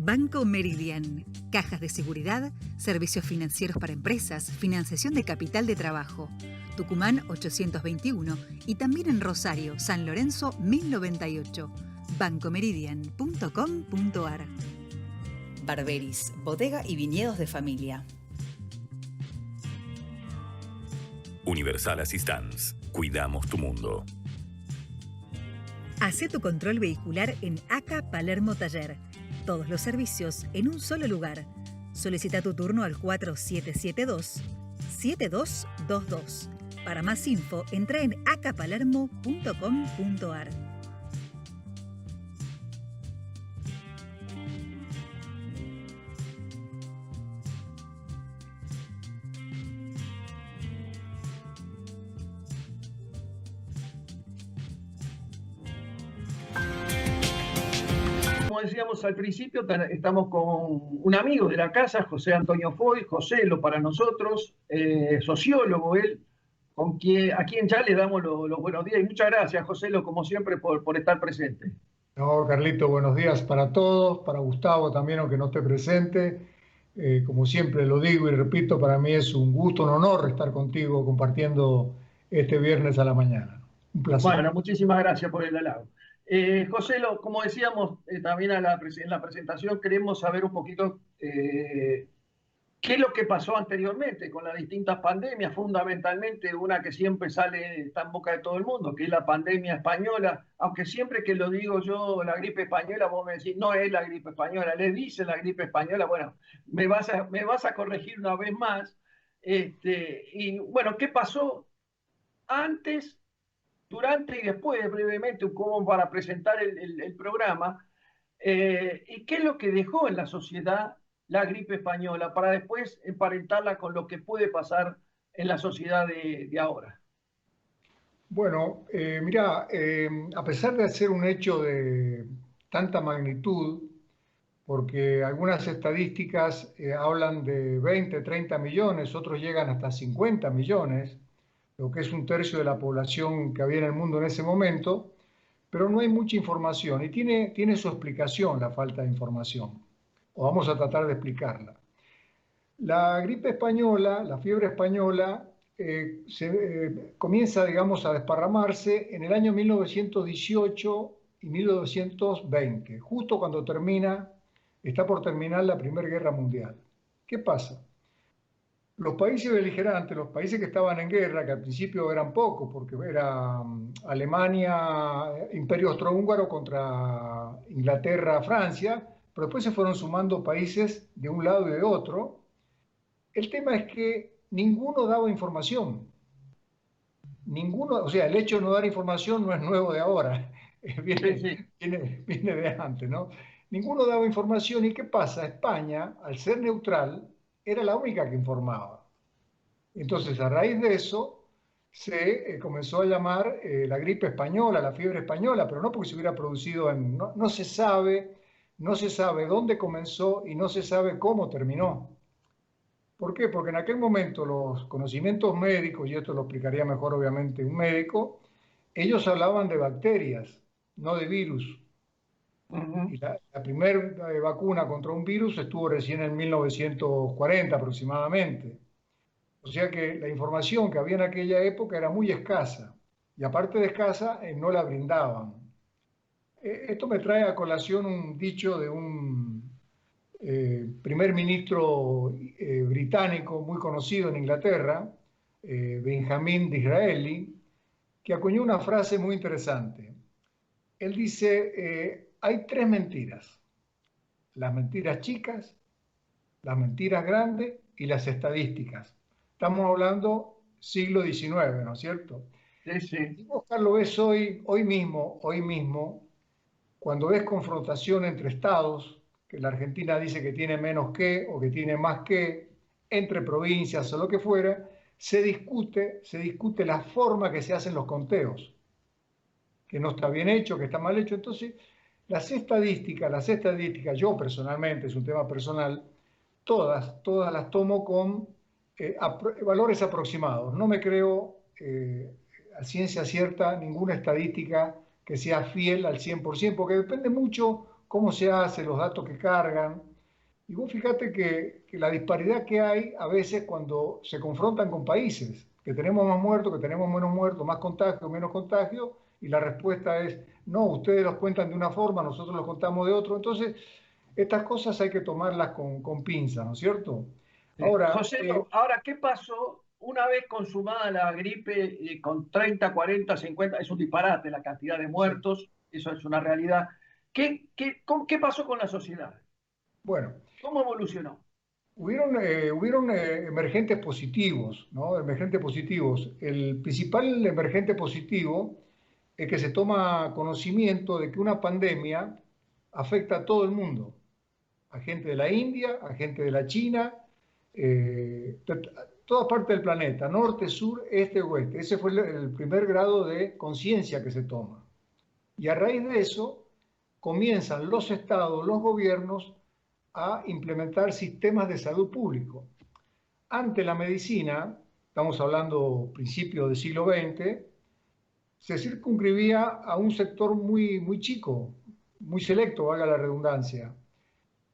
Banco Meridian. Cajas de seguridad, servicios financieros para empresas, financiación de capital de trabajo. Tucumán 821 y también en Rosario, San Lorenzo 1098. bancomeridian.com.ar. Barberis, bodega y viñedos de familia. Universal Assistance. Cuidamos tu mundo. Hacé tu control vehicular en ACA Palermo Taller. Todos los servicios en un solo lugar. Solicita tu turno al 4772-7222. Para más info, entra en acapalermo.com.ar. Como decíamos al principio, estamos con un amigo de la casa, José Antonio Foy, Joselo para nosotros, sociólogo él, a quien ya le damos los buenos días. Y muchas gracias, Joselo, como siempre, por estar presente. No, Carlito, buenos días para todos, para Gustavo también, aunque no esté presente. Como siempre lo digo y repito, para mí es un gusto, un honor estar contigo compartiendo este viernes a la mañana. Un placer. Bueno, muchísimas gracias por el halago. Joselo, como decíamos también en la presentación, queremos saber un poquito qué es lo que pasó anteriormente con las distintas pandemias, fundamentalmente una que siempre está en boca de todo el mundo, que es la pandemia española, aunque siempre que lo digo yo, la gripe española, vos me decís, no es la gripe española, le dicen la gripe española, bueno, me vas a corregir una vez más. Y bueno, ¿qué pasó antes, durante y después, brevemente, como para presentar el programa? ¿Y qué es lo que dejó en la sociedad la gripe española para después emparentarla con lo que puede pasar en la sociedad de ahora? Bueno, mirá, a pesar de ser un hecho de tanta magnitud, porque algunas estadísticas hablan de 20, 30 millones, otros llegan hasta 50 millones, lo que es un tercio de la población que había en el mundo en ese momento, pero no hay mucha información y tiene su explicación la falta de información, o vamos a tratar de explicarla. La gripe española, la fiebre española, comienza, digamos, a desparramarse en el año 1918 y 1920, justo cuando está por terminar la Primera Guerra Mundial. ¿Qué pasa? Los países beligerantes, los países que estaban en guerra, que al principio eran pocos, porque era Alemania, Imperio Austrohúngaro contra Inglaterra, Francia, pero después se fueron sumando países de un lado y de otro. El tema es que ninguno daba información. Ninguno, o sea, el hecho de no dar información no es nuevo de ahora, viene de antes, ¿no? Ninguno daba información. ¿Y qué pasa? España, al ser neutral, era la única que informaba. Entonces, a raíz de eso, se comenzó a llamar la gripe española, la fiebre española, pero no porque se hubiera producido no se sabe dónde comenzó y no se sabe cómo terminó. ¿Por qué? Porque en aquel momento los conocimientos médicos, y esto lo explicaría mejor obviamente un médico, ellos hablaban de bacterias, no de virus. Y la primera vacuna contra un virus estuvo recién en 1940 aproximadamente. O sea que la información que había en aquella época era muy escasa. Y aparte de escasa, no la brindaban. Esto me trae a colación un dicho de un primer ministro británico muy conocido en Inglaterra, Benjamin Disraeli, que acuñó una frase muy interesante. Él dice, hay tres mentiras: las mentiras chicas, las mentiras grandes y las estadísticas. Estamos hablando siglo XIX, ¿no es cierto? Sí, sí. Y vos, Carlos, ves hoy mismo, cuando ves confrontación entre estados, que la Argentina dice que tiene menos que o que tiene más que, entre provincias o lo que fuera, se discute la forma que se hacen los conteos, que no está bien hecho, que está mal hecho. Entonces, las estadísticas, yo personalmente, es un tema personal, todas las tomo con valores aproximados. No me creo a ciencia cierta ninguna estadística que sea fiel al 100%, porque depende mucho cómo se hace, los datos que cargan. Y vos fíjate que la disparidad que hay a veces cuando se confrontan con países, que tenemos más muertos, que tenemos menos muertos, más contagio, menos contagio, y la respuesta es, no, ustedes los cuentan de una forma, nosotros los contamos de otro. Entonces, estas cosas hay que tomarlas con pinzas, ¿no es cierto? Ahora, José, ahora, ¿qué pasó una vez consumada la gripe con 30, 40, 50? Es un disparate la cantidad de muertos, eso es una realidad. ¿Qué pasó con la sociedad? bueno, ¿Cómo evolucionó? hubieron emergentes positivos, ¿no? Emergentes positivos. El principal emergente positivo es que se toma conocimiento de que una pandemia afecta a todo el mundo, a gente de la India, a gente de la China, toda parte del planeta, norte, sur, este, oeste. Ese fue el primer grado de conciencia que se toma. Y a raíz de eso comienzan los estados, los gobiernos a implementar sistemas de salud público. Ante la medicina, estamos hablando principios del siglo XX, se circunscribía a un sector muy chico, muy selecto, valga la redundancia.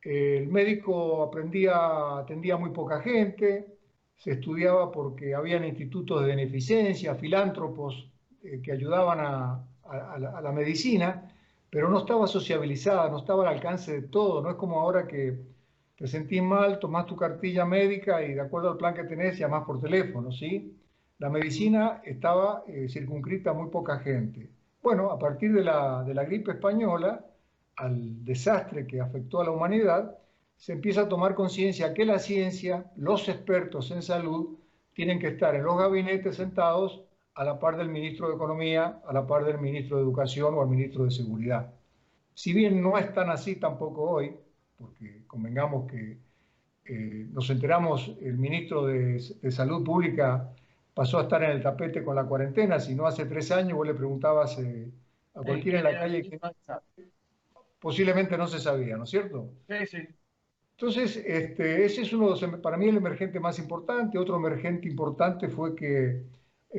El médico atendía muy poca gente, se estudiaba porque habían institutos de beneficencia, filántropos que ayudaban a la medicina, pero no estaba sociabilizada, no estaba al alcance de todo. No es como ahora que te sentís mal, tomás tu cartilla médica y de acuerdo al plan que tenés llamás por teléfono, ¿sí? La medicina estaba circunscrita a muy poca gente. Bueno, a partir de la gripe española, al desastre que afectó a la humanidad, se empieza a tomar conciencia que la ciencia, los expertos en salud, tienen que estar en los gabinetes sentados a la par del ministro de Economía, a la par del ministro de Educación o al ministro de Seguridad. Si bien no es tan así tampoco hoy, porque convengamos que nos enteramos, el ministro de Salud Pública pasó a estar en el tapete con la cuarentena, si no hace 3 años vos le preguntabas a cualquiera en la calle que posiblemente no se sabía, ¿no es cierto? Sí, sí. Entonces, ese es para mí el emergente más importante. Otro emergente importante fue que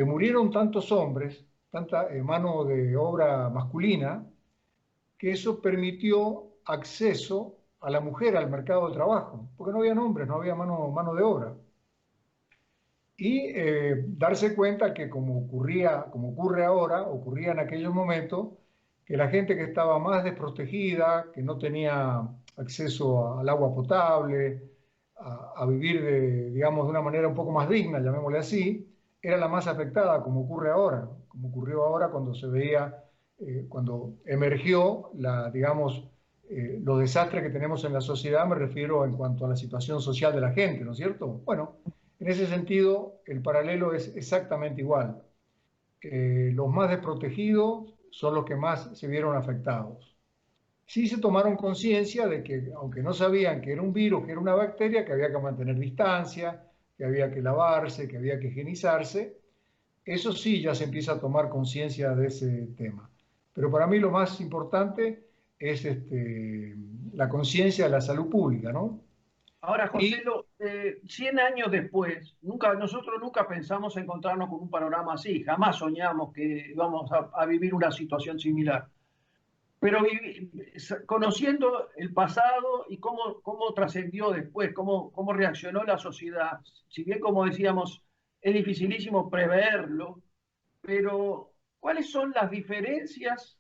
murieron tantos hombres, tanta mano de obra masculina, que eso permitió acceso a la mujer al mercado de trabajo, porque no había hombres, no había mano de obra. Y darse cuenta que como ocurre ahora, ocurría en aquellos momentos, que la gente que estaba más desprotegida, que no tenía acceso al agua potable, a vivir digamos, de una manera un poco más digna, llamémosle así, era la más afectada, como ocurre ahora, como ocurrió ahora cuando se veía, cuando emergió digamos, los desastres que tenemos en la sociedad, me refiero en cuanto a la situación social de la gente, ¿no es cierto? Bueno, en ese sentido, el paralelo es exactamente igual. Los más desprotegidos son los que más se vieron afectados. Sí se tomaron conciencia de que, aunque no sabían que era un virus, que era una bacteria, que había que mantener distancia, que había que lavarse, que había que higienizarse. Eso sí ya se empieza a tomar conciencia de ese tema. Pero para mí lo más importante es la conciencia de la salud pública, ¿no? Ahora, José, 100 años después, nosotros nunca pensamos encontrarnos con un panorama así, jamás soñamos que íbamos a vivir una situación similar. Pero conociendo el pasado y cómo trascendió después, cómo reaccionó la sociedad, si bien, como decíamos, es dificilísimo preverlo, pero ¿cuáles son las diferencias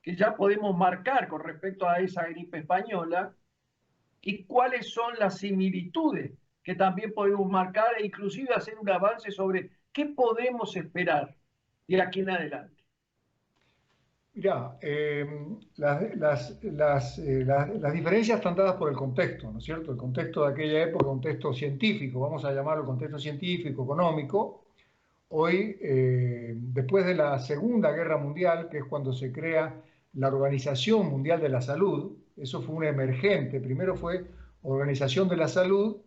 que ya podemos marcar con respecto a esa gripe española? ¿Y cuáles son las similitudes que también podemos marcar e inclusive hacer un avance sobre qué podemos esperar de aquí en adelante? Mirá, las diferencias están dadas por el contexto, ¿no es cierto? El contexto de aquella época, contexto científico, vamos a llamarlo contexto científico, económico. Hoy, después de la Segunda Guerra Mundial, que es cuando se crea la Organización Mundial de la Salud, eso fue un emergente. Primero fue Organización de la Salud,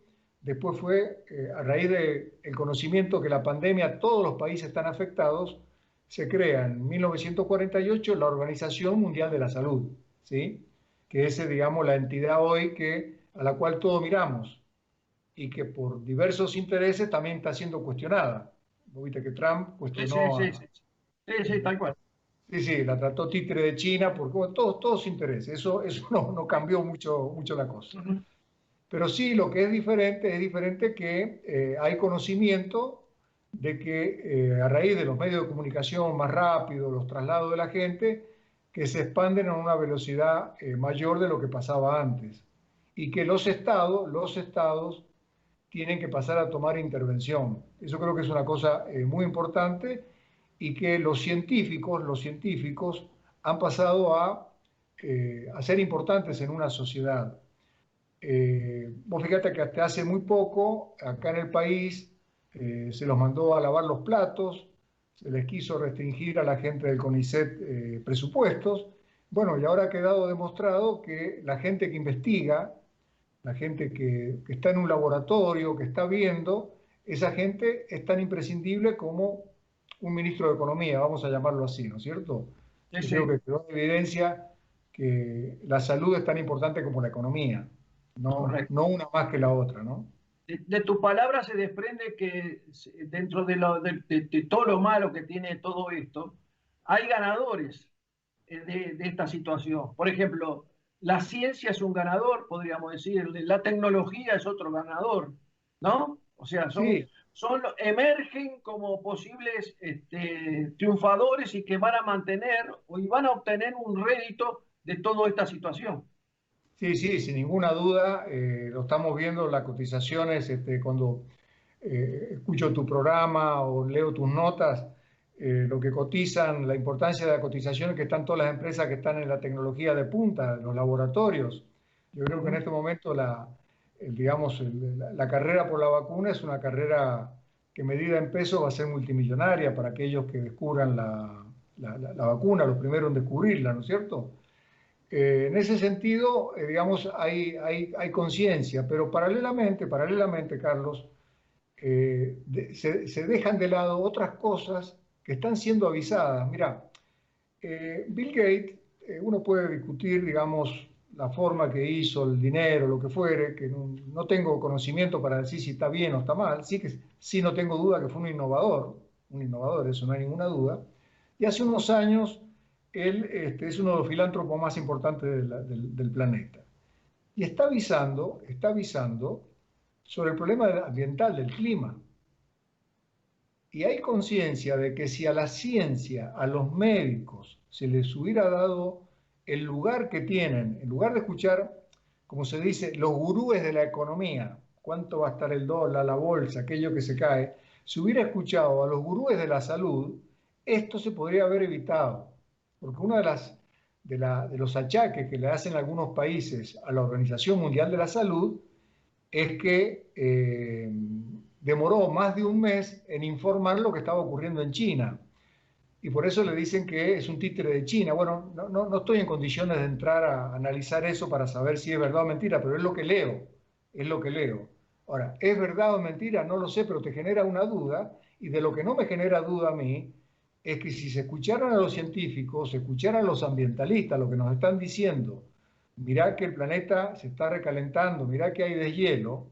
después fue, a raíz del conocimiento que la pandemia, todos los países están afectados, se crea en 1948 la Organización Mundial de la Salud, ¿sí? Que es, digamos, la entidad hoy a la cual todos miramos y que por diversos intereses también está siendo cuestionada. Viste que Trump cuestionó Sí, tal cual. Sí, sí, la trató títere de China, porque bueno, todos intereses. Eso no cambió mucho la cosa. Pero sí, lo que es diferente que hay conocimiento de que a raíz de los medios de comunicación más rápidos, los traslados de la gente, que se expanden a una velocidad mayor de lo que pasaba antes. Y que los estados tienen que pasar a tomar intervención. Eso creo que es una cosa muy importante y que los científicos han pasado a ser importantes en una sociedad. Vos fíjate que hasta hace muy poco, acá en el país, se los mandó a lavar los platos, se les quiso restringir a la gente del CONICET presupuestos. Bueno, y ahora ha quedado demostrado que la gente que investiga, la gente que está en un laboratorio, que está viendo, esa gente es tan imprescindible como un ministro de Economía, vamos a llamarlo así, ¿no es cierto? Sí, Yo sí. creo que quedó en evidencia que la salud es tan importante como la economía, Correcto. no una más que la otra, ¿no? De tu palabra se desprende que dentro de todo lo malo que tiene todo esto, hay ganadores de esta situación. Por ejemplo, la ciencia es un ganador, podríamos decir, la tecnología es otro ganador, ¿no? O sea, Sí, emergen como posibles triunfadores y que van a mantener y van a obtener un rédito de toda esta situación. sí, sí, sin ninguna duda, lo estamos viendo, las cotizaciones, cuando escucho tu programa o leo tus notas, lo que cotizan, la importancia de la cotización es que están todas las empresas que están en la tecnología de punta, los laboratorios. Yo creo que en este momento digamos, la carrera por la vacuna es una carrera que medida en pesos va a ser multimillonaria para aquellos que descubran la vacuna, los primeros en descubrirla, ¿no es cierto? En ese sentido, digamos, hay conciencia, pero paralelamente, Carlos, se dejan de lado otras cosas que están siendo avisadas. Mira, Bill Gates, uno puede discutir, digamos, la forma que hizo, el dinero, lo que fuere, que no tengo conocimiento para decir si está bien o está mal, sí no tengo duda que fue un innovador, eso no hay ninguna duda. Y hace unos años él es uno de los filántropos más importantes del planeta. Y está avisando sobre el problema ambiental, del clima. Y hay conciencia de que si a la ciencia, a los médicos, se les hubiera dado el lugar que tienen, en lugar de escuchar, como se dice, los gurúes de la economía, cuánto va a estar el dólar, la bolsa, aquello que se cae, si hubiera escuchado a los gurúes de la salud, esto se podría haber evitado. Porque uno de los achaques que le hacen algunos países a la Organización Mundial de la Salud es que demoró más de un mes en informar lo que estaba ocurriendo en China. Y por eso le dicen que es un títere de China. Bueno, no estoy en condiciones de entrar a analizar eso para saber si es verdad o mentira, pero es lo que leo, es lo que leo. Ahora, ¿es verdad o mentira? No lo sé, pero te genera una duda, y de lo que no me genera duda a mí es que si se escucharan a los científicos, se escucharan a los ambientalistas, lo que nos están diciendo, mirá que el planeta se está recalentando, mirá que hay deshielo,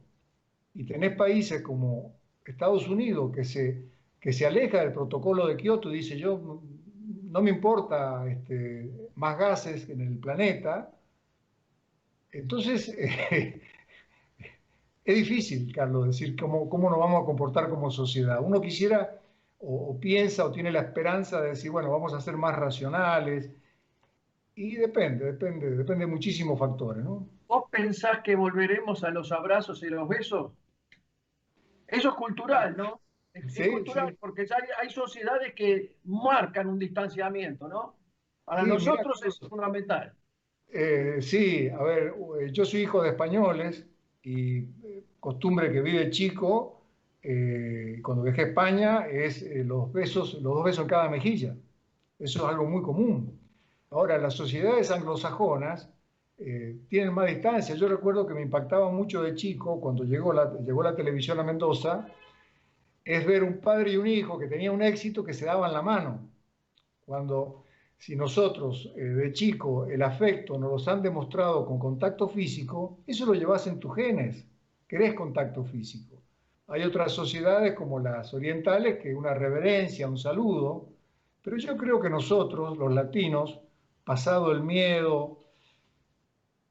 y tenés países como Estados Unidos que se aleja del protocolo de Kioto y dice, yo no me importa más gases en el planeta. Entonces, es difícil, Carlos, decir cómo nos vamos a comportar como sociedad. Uno quisiera o piensa o tiene la esperanza de decir, bueno, vamos a ser más racionales, y depende de muchísimos factores, ¿no? ¿Vos pensás que volveremos a los abrazos y los besos? Eso es cultural, ¿no? Es Sí, cultural sí, porque ya hay sociedades que marcan un distanciamiento, ¿no? Para sí, mira, nosotros es fundamental. sí, a ver, yo soy hijo de españoles y costumbre que vi de chico, cuando viajé a España, es los dos besos en cada mejilla. Eso es algo muy común. Ahora, las sociedades anglosajonas tienen más distancia. Yo recuerdo que me impactaba mucho de chico, cuando llegó la televisión a Mendoza, es ver un padre y un hijo que tenían un éxito que se daban la mano. Cuando, si nosotros de chico el afecto nos los han demostrado con contacto físico, eso lo llevas en tus genes, querés contacto físico. Hay otras sociedades como las orientales que una reverencia, un saludo, Pero yo creo que nosotros, los latinos, pasado el miedo,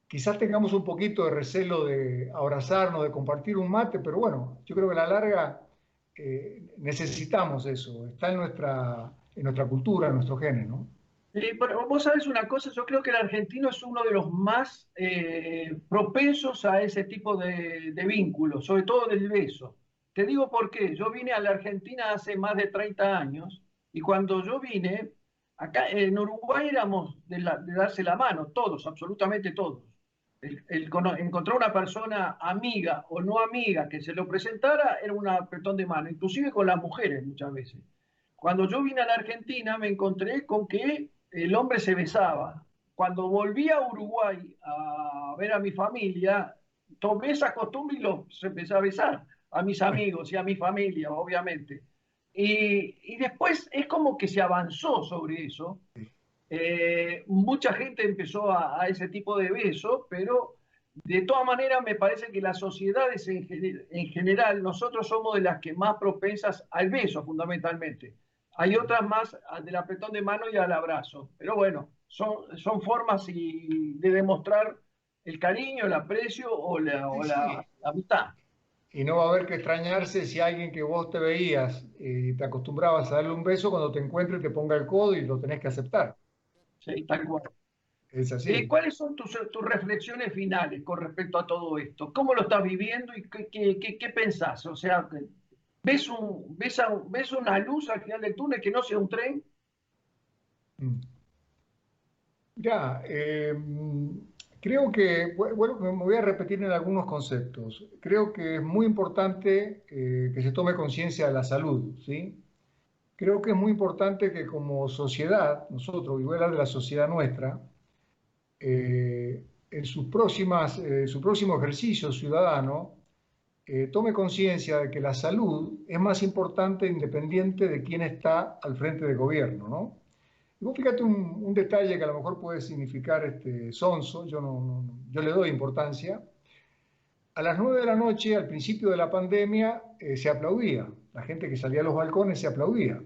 quizás tengamos un poquito de recelo de abrazarnos, de compartir un mate, pero bueno, yo creo que a la larga necesitamos eso, está en nuestra cultura, en nuestro genes, ¿no? Pero vos sabés una cosa, yo creo que el argentino es uno de los más propensos a ese tipo de vínculos, sobre todo del beso. Te digo por qué. Yo vine a la Argentina hace más de 30 años y cuando yo vine, acá en Uruguay éramos de darse la mano, todos, absolutamente todos. Encontrar una persona amiga o no amiga que se lo presentara era un apretón de mano, inclusive con las mujeres muchas veces. Cuando yo vine a la Argentina me encontré con que el hombre se besaba. Cuando volví a Uruguay a ver a mi familia, tomé esa costumbre y los empecé a besar a mis amigos y a mi familia, obviamente. Y después es como que se avanzó sobre eso. Mucha gente empezó a ese tipo de beso, pero de todas maneras me parece que las sociedades en general, nosotros somos de las que más propensas al beso, fundamentalmente. Hay otras más del apretón de mano y al abrazo. Pero bueno, son formas de demostrar el cariño, el aprecio o Sí, la sí. amistad. Y no va a haber que extrañarse si alguien que vos te veías y te acostumbrabas a darle un beso, cuando te encuentre te ponga el codo y lo tenés que aceptar. Sí, tal cual. Es así. ¿Cuáles son tus reflexiones finales con respecto a todo esto? ¿Cómo lo estás viviendo y qué pensás? O sea, ¿ves una luz al final del túnel que no sea un tren? Mm. Ya, creo que, bueno, me voy a repetir en algunos conceptos. Creo que es muy importante que se tome conciencia de la salud, ¿sí? Creo que es muy importante que como sociedad, nosotros, y voy a hablar de la sociedad nuestra, en su próximo ejercicio ciudadano, tome conciencia de que la salud es más importante independiente de quién está al frente del gobierno, ¿no? Y vos fíjate un detalle que a lo mejor puede significar sonso, yo le doy importancia. A las 9 de la noche, al principio de la pandemia, se aplaudía. La gente que salía a los balcones se aplaudía.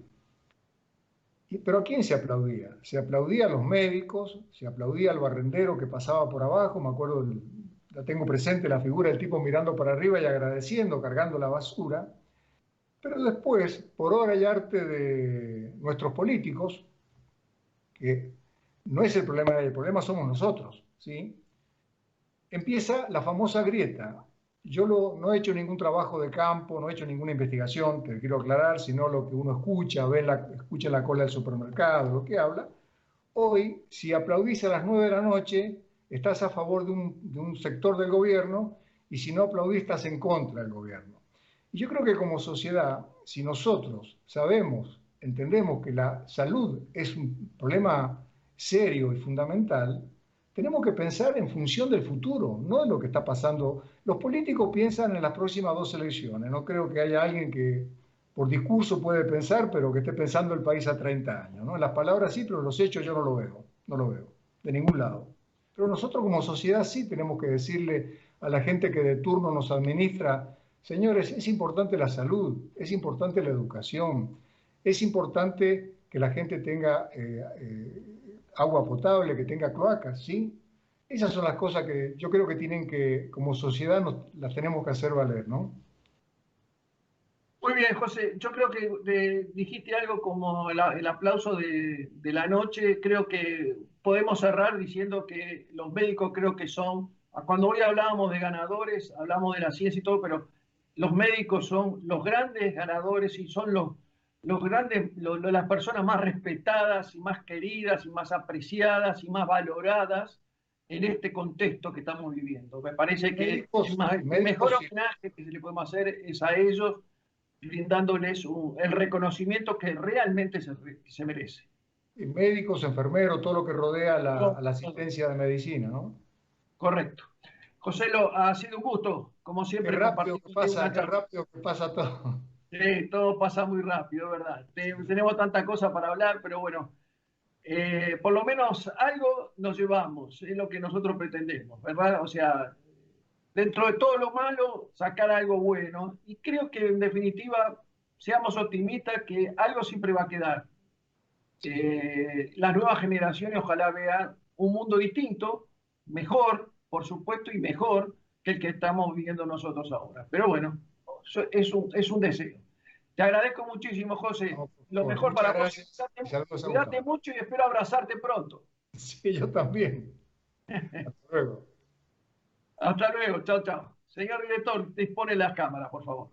¿Pero a quién se aplaudía? Se aplaudía a los médicos, se aplaudía al barrendero que pasaba por abajo. Me acuerdo, la tengo presente, la figura del tipo mirando para arriba y agradeciendo, cargando la basura. Pero después, por obra y arte de nuestros políticos, que no es el problema somos nosotros, ¿sí? Empieza la famosa grieta. No he hecho ningún trabajo de campo, no he hecho ninguna investigación, te quiero aclarar, sino lo que uno escucha, escucha en la cola del supermercado, lo que habla. Hoy, si aplaudís a las 9 de la noche, estás a favor de un sector del gobierno, y si no aplaudís, estás en contra del gobierno. Y yo creo que como sociedad, si nosotros entendemos que la salud es un problema serio y fundamental, tenemos que pensar en función del futuro, no de lo que está pasando. Los políticos piensan en las próximas 2 elecciones. No creo que haya alguien que por discurso puede pensar, pero que esté pensando el país a 30 años, ¿no? En las palabras sí, pero en los hechos yo no lo veo, de ningún lado. Pero nosotros como sociedad sí tenemos que decirle a la gente que de turno nos administra: señores, es importante la salud, es importante la educación, es importante que la gente tenga agua potable, que tenga cloacas, ¿sí? Esas son las cosas que yo creo que como sociedad, las tenemos que hacer valer, ¿no? Muy bien, José. Yo creo que dijiste algo como el aplauso de la noche. Creo que podemos cerrar diciendo que los médicos creo que son, cuando hoy hablábamos de ganadores, hablamos de la ciencia y todo, pero los médicos son los grandes ganadores y son los grandes, las personas más respetadas y más queridas y más apreciadas y más valoradas en este contexto que estamos viviendo. Me parece que el mejor homenaje que le podemos hacer es a ellos, brindándoles el reconocimiento que realmente se merece. Y médicos, enfermeros, todo lo que rodea a la asistencia de medicina, ¿no? Correcto. Joselo, ha sido un gusto, como siempre. Qué rápido que pasa todo. Sí, todo pasa muy rápido, ¿verdad? Tenemos tanta cosa para hablar, pero bueno, por lo menos algo nos llevamos, es lo que nosotros pretendemos, ¿verdad? O sea, dentro de todo lo malo, sacar algo bueno. Y creo que en definitiva, seamos optimistas que algo siempre va a quedar. las nuevas generaciones ojalá vean un mundo distinto, mejor, por supuesto, y mejor que el que estamos viviendo nosotros ahora. Pero bueno, es un deseo. Te agradezco muchísimo, José. No, Lo mejor para vos. Cuídate Mucho y espero abrazarte pronto. Sí, yo también. Hasta luego. Hasta luego. Chao, chao. Señor director, dispone las cámaras, por favor.